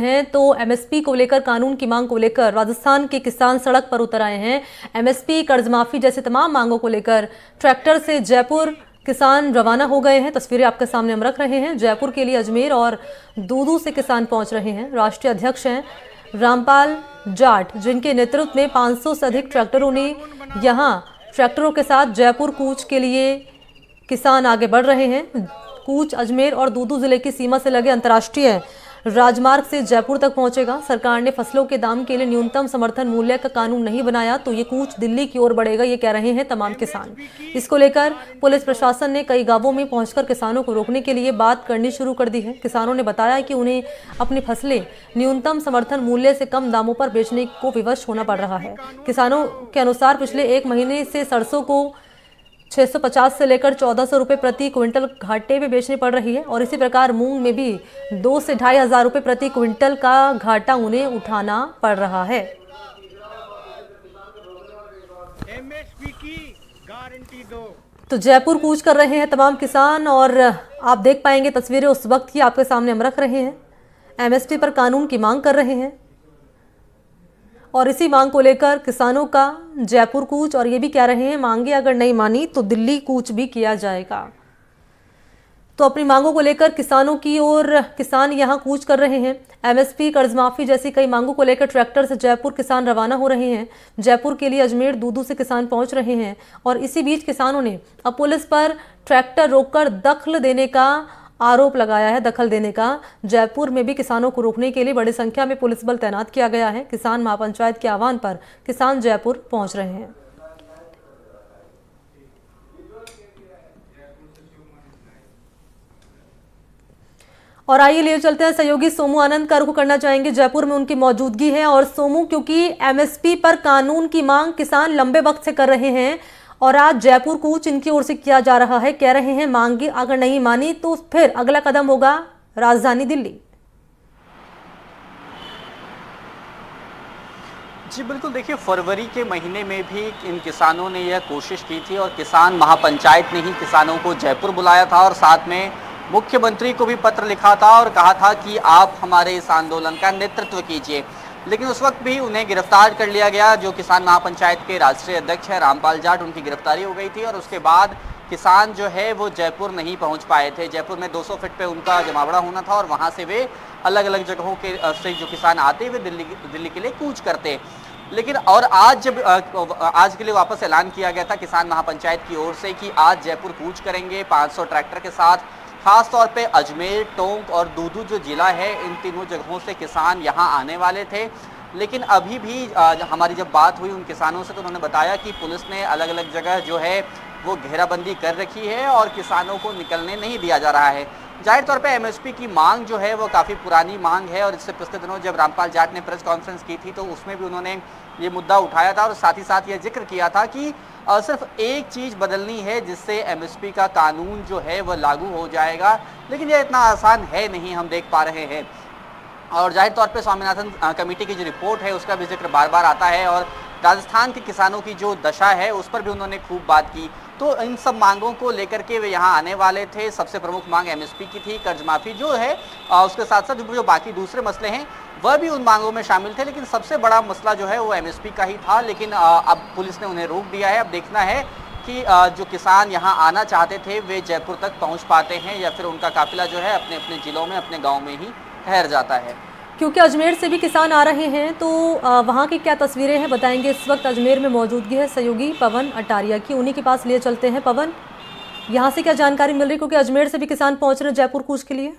हैं तो एमएसपी को लेकर, कानून की मांग को लेकर राजस्थान के किसान सड़क पर उतर आए हैं। एमएसपी, कर्ज माफी जैसी तमाम मांगों को लेकर ट्रैक्टर से जयपुर किसान रवाना हो गए हैं। तस्वीरें आपके सामने हम रख रहे हैं। जयपुर के लिए अजमेर और दूदू से किसान पहुंच रहे हैं। राष्ट्रीय अध्यक्ष हैं रामपाल जाट, जिनके नेतृत्व में 500 से अधिक ट्रैक्टरों ने यहाँ ट्रैक्टरों के साथ जयपुर कूच के लिए किसान आगे बढ़ रहे हैं। कूच अजमेर और दूदू जिले की सीमा से लगे अंतर्राष्ट्रीय राजमार्ग से जयपुर तक पहुंचेगा। सरकार ने फसलों के दाम के लिए न्यूनतम समर्थन मूल्य का कानून नहीं बनाया तो ये कूच दिल्ली की ओर बढ़ेगा, ये कह रहे हैं तमाम किसान। इसको लेकर पुलिस प्रशासन ने कई गांवों में पहुंचकर किसानों को रोकने के लिए बात करनी शुरू कर दी है। किसानों ने बताया कि उन्हें अपनी फसलें न्यूनतम समर्थन मूल्य से कम दामों पर बेचने को विवश होना पड़ रहा है। किसानों के अनुसार पिछले एक महीने से सरसों को 650 से लेकर 1400 रुपये प्रति क्विंटल घाटे में बेचनी पड़ रही है और इसी प्रकार मूंग में भी 2 से 2,500 रुपये प्रति क्विंटल का घाटा उन्हें उठाना पड़ रहा है। एमएसपी की गारंटी दो। तो जयपुर कूच कर रहे हैं तमाम किसान और आप देख पाएंगे तस्वीरें उस वक्त की आपके सामने हम रख रहे हैं। एमएसपी पर कानून की मांग कर रहे हैं और इसी मांग को लेकर किसानों का जयपुर कूच, और ये भी कह रहे हैं मांगे अगर नहीं मानी तो दिल्ली कूच भी किया जाएगा। तो अपनी मांगों को लेकर किसानों की ओर किसान यहां कूच कर रहे हैं। एमएसपी, कर्ज माफी जैसी कई मांगों को लेकर ट्रैक्टर से जयपुर किसान रवाना हो रहे हैं। जयपुर के लिए अजमेर, दूदू से किसान पहुंच रहे हैं और इसी बीच किसानों ने अब पुलिस पर ट्रैक्टर रोककर दखल देने का आरोप लगाया है। दखल देने का जयपुर में भी किसानों को रोकने के लिए बड़ी संख्या में पुलिस बल तैनात किया गया है। किसान महापंचायत के आह्वान पर किसान जयपुर पहुंच रहे हैं। और आइए लिए चलते हैं सहयोगी सोमू आनंद का रुख करना चाहेंगे। जयपुर में उनकी मौजूदगी है और सोमू, क्योंकि एमएसपी पर कानून की मांग किसान लंबे वक्त से कर रहे हैं और आज जयपुर कूच इनकी ओर से किया जा रहा है। कह रहे हैं मांगे अगर नहीं मानी तो फिर अगला कदम होगा राजधानी दिल्ली। जी बिल्कुल, देखिए फरवरी के महीने में भी इन किसानों ने यह कोशिश की थी और किसान महापंचायत ने ही किसानों को जयपुर बुलाया था और साथ में मुख्यमंत्री को भी पत्र लिखा था और कहा था कि आप हमारे इस आंदोलन का नेतृत्व कीजिए। लेकिन उस वक्त भी उन्हें गिरफ्तार कर लिया गया। जो किसान महापंचायत के राष्ट्रीय अध्यक्ष है रामपाल जाट, उनकी गिरफ्तारी हो गई थी और उसके बाद किसान जो है वो जयपुर नहीं पहुंच पाए थे। जयपुर में 200 फीट पे उनका जमावड़ा होना था और वहां से वे अलग अलग जगहों के से जो किसान आते वे दिल्ली के लिए कूच करते। लेकिन और आज जब आज के लिए वापस ऐलान किया गया था किसान महापंचायत की ओर से कि आज जयपुर कूच करेंगे 500 ट्रैक्टर के साथ। खास तौर पे अजमेर, टोंक और दूदू जो जिला है, इन तीनों जगहों से किसान यहाँ आने वाले थे। लेकिन अभी भी हमारी जब बात हुई उन किसानों से तो उन्होंने बताया कि पुलिस ने अलग अलग जगह जो है वो घेराबंदी कर रखी है और किसानों को निकलने नहीं दिया जा रहा है। जाहिर तौर पे एमएसपी की मांग जो है वो काफ़ी पुरानी मांग है और इससे पिछले दिनों जब रामपाल जाट ने प्रेस कॉन्फ्रेंस की थी तो उसमें भी उन्होंने ये मुद्दा उठाया था और साथ ही साथ ये जिक्र किया था कि सिर्फ एक चीज़ बदलनी है जिससे एमएसपी का कानून जो है वह लागू हो जाएगा। लेकिन यह इतना आसान है नहीं, हम देख पा रहे हैं। और जाहिर तौर पे स्वामीनाथन कमेटी की जो रिपोर्ट है उसका भी जिक्र बार बार आता है और राजस्थान के किसानों की जो दशा है उस पर भी उन्होंने खूब बात की। तो इन सब मांगों को लेकर के वे यहाँ आने वाले थे। सबसे प्रमुख मांग एमएसपी की थी, कर्ज माफी जो है उसके साथ साथ जो बाकी दूसरे मसले हैं वह भी उन मांगों में शामिल थे। लेकिन सबसे बड़ा मसला जो है वो एमएसपी का ही था। लेकिन अब पुलिस ने उन्हें रोक दिया है। अब देखना है कि जो किसान यहाँ आना चाहते थे वे जयपुर तक पहुँच पाते हैं या फिर उनका काफिला जो है अपने अपने जिलों में, अपने गाँव में ही ठहर जाता है। क्योंकि अजमेर से भी किसान आ रहे हैं तो वहाँ की क्या तस्वीरें हैं बताएंगे। इस वक्त अजमेर में मौजूदगी है सहयोगी पवन अटारिया की, उन्हीं के पास लिए चलते हैं। पवन, यहाँ से क्या जानकारी मिल रही है, क्योंकि अजमेर से भी किसान पहुँच रहे हैं जयपुर कूच के लिए?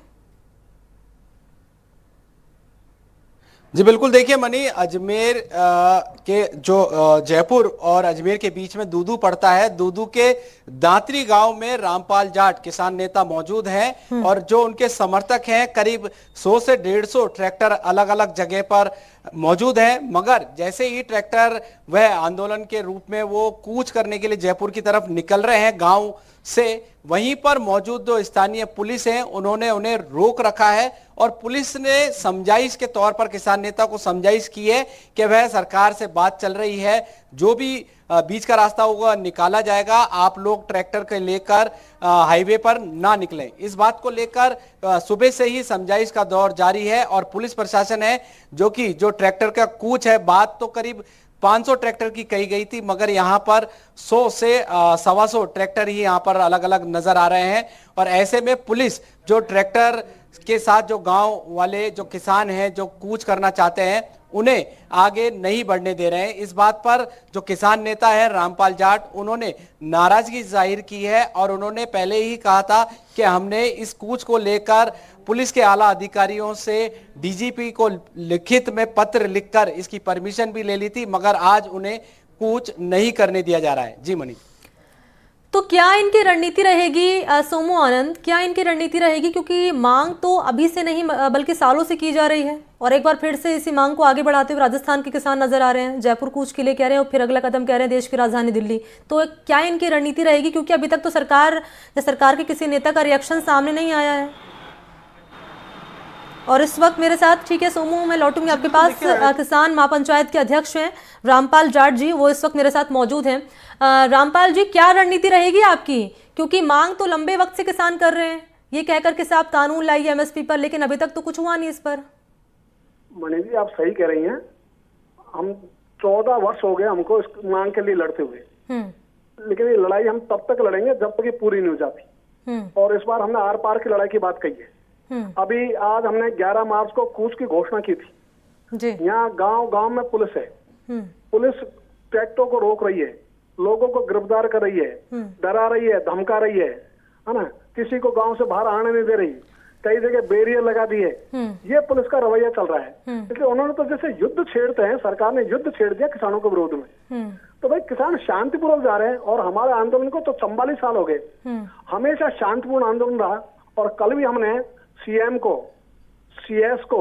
जी बिल्कुल, देखिए मनी, अजमेर के जो जयपुर और अजमेर के बीच में दूदू पड़ता है। दूदू के दांतरी गांव में रामपाल जाट किसान नेता मौजूद हैं और जो उनके समर्थक हैं करीब 100 से 150 ट्रैक्टर अलग अलग जगह पर मौजूद हैं। मगर जैसे ही ट्रैक्टर वह आंदोलन के रूप में वो कूच करने के लिए जयपुर की तरफ निकल रहे हैं, गांव से वहीं पर मौजूद जो स्थानीय पुलिस है उन्होंने उन्हें रोक रखा है और पुलिस ने समझाइश के तौर पर किसान नेता को समझाइश की है कि वह सरकार से बात चल रही है, जो भी बीच का रास्ता होगा निकाला जाएगा, आप लोग ट्रैक्टर के लेकर हाईवे पर ना निकलें। इस बात को लेकर सुबह से ही समझाइश का दौर जारी है और पुलिस प्रशासन है जो ट्रैक्टर का कूच है, बात तो करीब 500 ट्रैक्टर की कही गई थी, मगर यहां पर 100 से 125 ट्रैक्टर ही यहां पर अलग अलग नजर आ रहे हैं। और ऐसे में पुलिस जो ट्रैक्टर के साथ जो गांव वाले जो किसान हैं जो कूच करना चाहते हैं उन्हें आगे नहीं बढ़ने दे रहे हैं। इस बात पर जो किसान नेता है रामपाल जाट, उन्होंने नाराजगी जाहिर की है और उन्होंने पहले ही कहा था कि हमने इस कूच को लेकर पुलिस के आला अधिकारियों से डीजीपी को लिखित में पत्र लिखकर इसकी परमिशन भी ले ली थी, मगर आज उन्हें कूच नहीं करने दिया जा रहा है। जी मनी, तो क्या इनकी रणनीति रहेगी सोमू आनंद, क्या इनकी रणनीति रहेगी, क्योंकि मांग तो अभी से नहीं बल्कि सालों से की जा रही है और एक बार फिर से इसी मांग को आगे बढ़ाते हुए राजस्थान के किसान नजर आ रहे हैं, जयपुर कूच के लिए कह रहे हैं और फिर अगला कदम कह रहे हैं देश की राजधानी दिल्ली। तो क्या इनकी रणनीति रहेगी, क्योंकि अभी तक तो सरकार के किसी नेता का रिएक्शन सामने नहीं आया है। और इस वक्त मेरे साथ, ठीक है सोमू, मैं लौटूंगी आपके पास, किसान महापंचायत के अध्यक्ष हैं रामपाल जाट जी, वो इस वक्त मेरे साथ मौजूद हैं। रामपाल जी, क्या रणनीति रहेगी आपकी, क्योंकि मांग तो लंबे वक्त से किसान कर रहे हैं ये कहकर कि साहब कानून लाइए एमएसपी पर, लेकिन अभी तक तो कुछ हुआ नहीं इस पर। मणि जी, आप सही कह रही हैं। हम 14 वर्ष हो गए हमको इस मांग के लिए लड़ते हुए, लेकिन ये लड़ाई हम तब तक लड़ेंगे जब तक ये पूरी नहीं हो जाती। और इस बार हमने आर पार की लड़ाई की बात कही है। अभी आज हमने 11 मार्च को कूच की घोषणा की थी। यहाँ गांव गांव में पुलिस है, पुलिस ट्रैक्टरों को रोक रही है, लोगों को गिरफ्तार कर रही है, डरा रही है, धमका रही है ना, किसी को गांव से बाहर आने नहीं दे रही, कई जगह बैरियर लगा दिए। ये पुलिस का रवैया चल रहा है। इसलिए उन्होंने तो जैसे युद्ध छेड़ते हैं, सरकार ने युद्ध छेड़ दिया किसानों के विरोध में। तो भाई किसान शांतिपूर्वक जा रहे हैं और हमारे आंदोलन को तो 44 साल हो गए, हमेशा शांतिपूर्ण आंदोलन रहा। और कल भी हमने सीएम को, सीएस को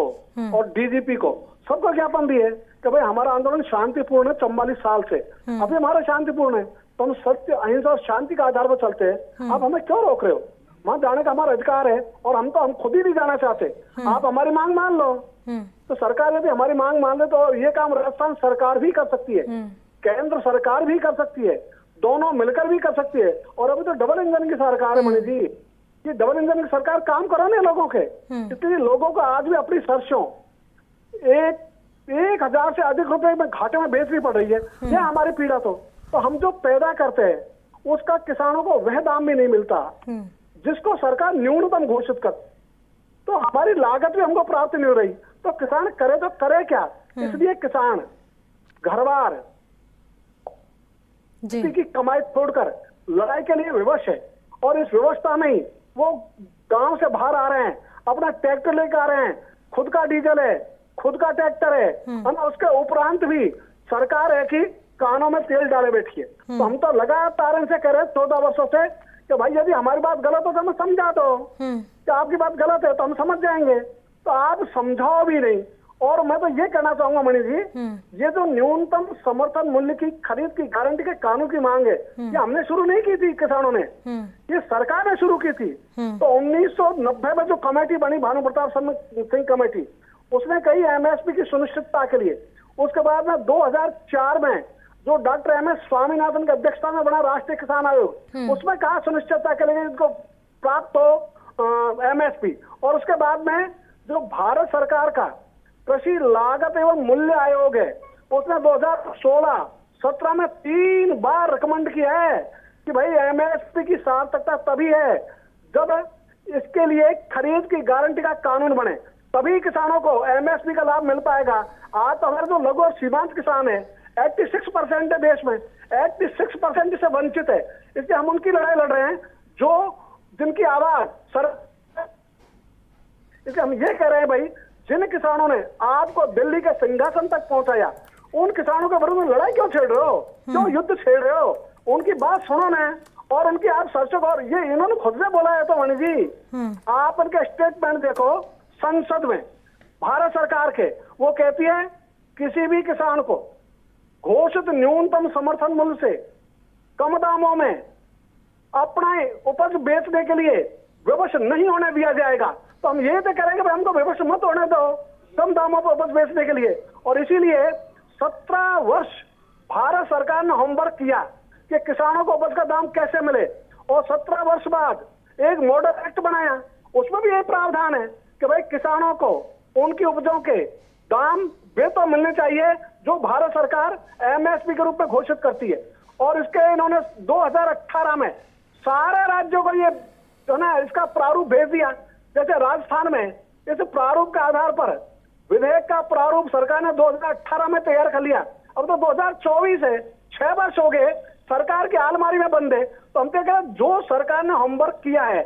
और डीजीपी को सबको ज्ञापन दिए कि भाई हमारा आंदोलन शांतिपूर्ण है 44 साल से, अभी हमारा शांतिपूर्ण है, तो हम सत्य, अहिंसा और शांति के आधार पर चलते हैं। आप हमें क्यों रोक रहे हो? वहां जाने का हमारा अधिकार है और हम खुद ही नहीं जाना चाहते। आप हमारी मांग मान लो। तो सरकार यदि हमारी मांग मान ले तो ये काम राजस्थान सरकार भी कर सकती है, केंद्र सरकार भी कर सकती है, दोनों मिलकर भी कर सकती है। और अभी तो डबल इंजन की सरकार है मणि जी, ये डबल इंजन की सरकार काम कराने लोगों के, इसलिए लोगों को आज भी अपनी सरसों 1,000 से अधिक रुपए में घाटे में बेचनी पड़ रही है। ये हमारी पीड़ा। तो हम जो पैदा करते हैं उसका किसानों को वह दाम भी नहीं मिलता जिसको सरकार न्यूनतम घोषित कर, तो हमारी लागत भी हमको प्राप्त नहीं हो रही। तो किसान करे तो करे क्या? इसलिए किसान घरवार की कमाई छोड़कर लड़ाई के लिए विवश है और इस व्यवस्था में ही वो गांव से बाहर आ रहे हैं, अपना ट्रैक्टर लेकर आ रहे हैं, खुद का डीजल है, खुद का ट्रैक्टर है, और उसके उपरांत भी सरकार है कि कानों में तेल डाले बैठी है। तो हम तो लगातार इनसे कह रहे हैं 14 वर्षों से कि भाई यदि हमारी बात गलत हो तो हमें समझा दो, कि आपकी बात गलत है तो हम समझ जाएंगे, तो आप समझाओ भी नहीं। और मैं तो ये कहना चाहूंगा मणि जी, ये जो न्यूनतम समर्थन मूल्य की खरीद की गारंटी के कानून की मांग है, ये हमने शुरू नहीं की थी किसानों ने, ये सरकार ने शुरू की थी। तो 1990 में जो कमेटी बनी, भानु प्रताप सिंह कमेटी, उसने कही एमएसपी की सुनिश्चितता के लिए। उसके बाद में 2004 में जो डॉक्टर एम एस स्वामीनाथन की अध्यक्षता में बना राष्ट्रीय किसान आयोग, उसमें कहा सुनिश्चितता के लिए इनको प्राप्त हो एमएसपी। और उसके बाद में जो भारत सरकार का कृषि लागत एवं मूल्य आयोग है, उसने 2016-17 में 3 बार रिकमेंड किया है कि भाई एमएसपी की सार्थकता तभी है जब इसके लिए खरीद की गारंटी का कानून बने, तभी किसानों को एमएसपी का लाभ मिल पाएगा। आज तो हमारे जो लघु और सीमांत किसान है 86% है देश में, 86% से वंचित है। इसलिए हम उनकी लड़ाई लड़ रहे हैं जो जिनकी आवाज इसलिए हम ये कह रहे हैं भाई, जिन किसानों ने आपको दिल्ली के सिंहासन तक पहुंचाया, उन किसानों के विरुद्ध लड़ाई क्यों छेड़ रहे हो, क्यों युद्ध छेड़ रहे हो? उनकी बात सुनो ना और उनकी आप सर्चो। और ये इन्होंने खुद से बोला है। तो मणि जी, आप उनके स्टेटमेंट देखो संसद में भारत सरकार के, वो कहती है किसी भी किसान को घोषित न्यूनतम समर्थन मूल्य से कम दामों में अपना उपज बेचने के लिए विवश नहीं होने दिया जाएगा। तो हम ये तो करेंगे भाई हमको विवश मत होने दो कम दामों पर उपज बेचने के लिए। और इसीलिए 17 वर्ष भारत सरकार ने होमवर्क किया कि किसानों को उपज का दाम कैसे मिले, और 17 वर्ष बाद एक मॉडल एक्ट बनाया, उसमें भी यही प्रावधान है कि भाई किसानों को उनकी उपजों के दाम वे तो मिलने चाहिए जो भारत सरकार एमएसपी के रूप में घोषित करती है। और इसके इन्होंने 2018 में सारे राज्यों को ये जो ना इसका प्रारूप भेज दिया। जैसे राजस्थान में इस प्रारूप के आधार पर विधेयक का प्रारूप सरकार ने 2018 में तैयार कर लिया। अब तो 2024 है, 6 वर्ष हो गए, सरकार की अलमारी में बंद है। तो हम तो कह रहे हैं जो सरकार ने होमवर्क किया है,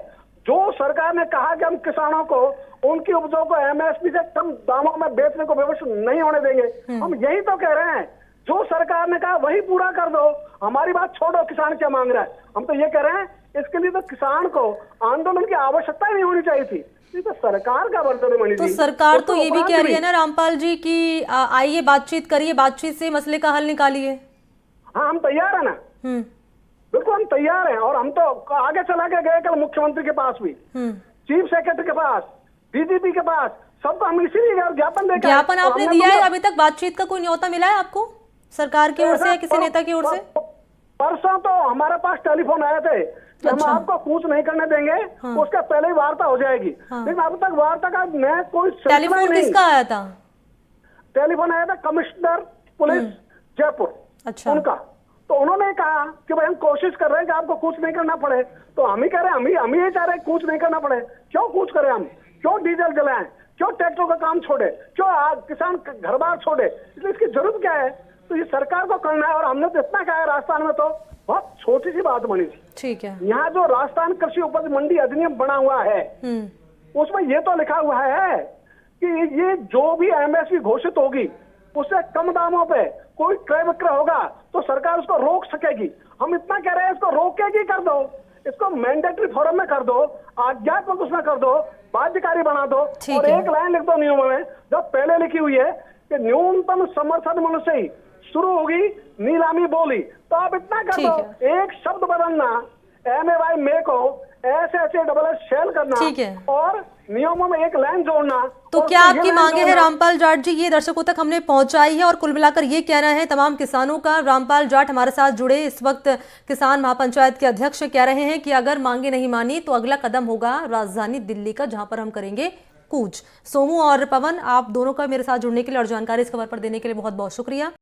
जो सरकार ने कहा कि हम किसानों को उनकी उपजों को एमएसपी से कम दामों में बेचने को विवश नहीं होने देंगे। हम यही तो कह रहे हैं, जो सरकार ने कहा वही पूरा कर दो, हमारी बात छोड़ो किसान क्या मांग रहा है। हम तो ये कह रहे हैं इसके लिए तो किसान को आंदोलन की आवश्यकता ही नहीं होनी चाहिए थी। ये तो सरकार का वर्तन है मणि तो जी। सरकार तो ये भी कह रही है ना रामपाल जी कि आइए बातचीत करिए, बातचीत से मसले का हल निकालिए। हाँ, हम तैयार है ना, बिल्कुल हम तैयार हैं। और हम तो आगे चला के गए कल मुख्यमंत्री के पास भी, चीफ सेक्रेटरी के पास, डीजीपी के पास, सबको हम इसीलिए ज्ञापन देकर ज्ञापन आपने दिया है? अभी तक बातचीत का कोई न्योता मिला है आपको सरकार की ओर से या किसी नेता की ओर से? परसों तो हमारे पास टेलीफोन आए थे कि हम आपको कुछ नहीं करने देंगे, उसका पहले ही वार्ता हो जाएगी। लेकिन अब तक वार्ता का मैं कोई टेलीफोन किसका आया था? टेलीफोन आया था कमिश्नर पुलिस जयपुर, अच्छा, उनका। तो उन्होंने कहा कि भाई हम कोशिश कर रहे हैं कि आपको कुछ नहीं करना पड़े। तो हम ही कह रहे हैं, हम ही चाह रहे हैं कुछ नहीं करना पड़े। क्यों कुछ करें हम? क्यों डीजल जलाएं? क्यों ट्रैक्टरों का काम छोड़े? क्यों किसान घर बार छोड़े? इसलिए इसकी जरूरत क्या है? तो ये सरकार को करना है। और हमने तो इतना कहा है, राजस्थान में तो बहुत छोटी सी बात बनी थी। ठीक है, यहाँ जो राजस्थान कृषि उपज मंडी अधिनियम बना हुआ है उसमें ये तो लिखा हुआ है कि ये जो भी एमएसपी घोषित होगी उससे कम दामों पे कोई क्रय विक्रय होगा तो सरकार उसको रोक सकेगी। हम इतना कह रहे हैं इसको रोकेगी कर दो, इसको मैंडेटरी फॉर्म में कर दो, आज्ञात्मक उसमें कर दो, बाध्यकारी बना दो। और एक लाइन लिख दो नियमों में जो पहले लिखी हुई है कि न्यूनतम समर्थन मूल्य से ही शुरू होगी नीलामी बोली। तो आप इतना कर दो, एक शब्द बदलना, MAY मे को SHASS शेल करना और नियमों में एक लाइन जोड़ना। तो क्या आपकी मांगे हैं रामपाल जाट जी, ये दर्शकों तक हमने पहुंचाई है और कुल मिलाकर ये कहना है तमाम किसानों का। रामपाल जाट हमारे साथ जुड़े इस वक्त किसान महापंचायत के अध्यक्ष कह रहे हैं कि अगर मांगे नहीं मानी तो अगला कदम होगा राजधानी दिल्ली का, जहां पर हम करेंगे कूच। सोमू और पवन, आप दोनों का मेरे साथ जुड़ने के लिए और जानकारी इस खबर पर देने के लिए बहुत बहुत शुक्रिया।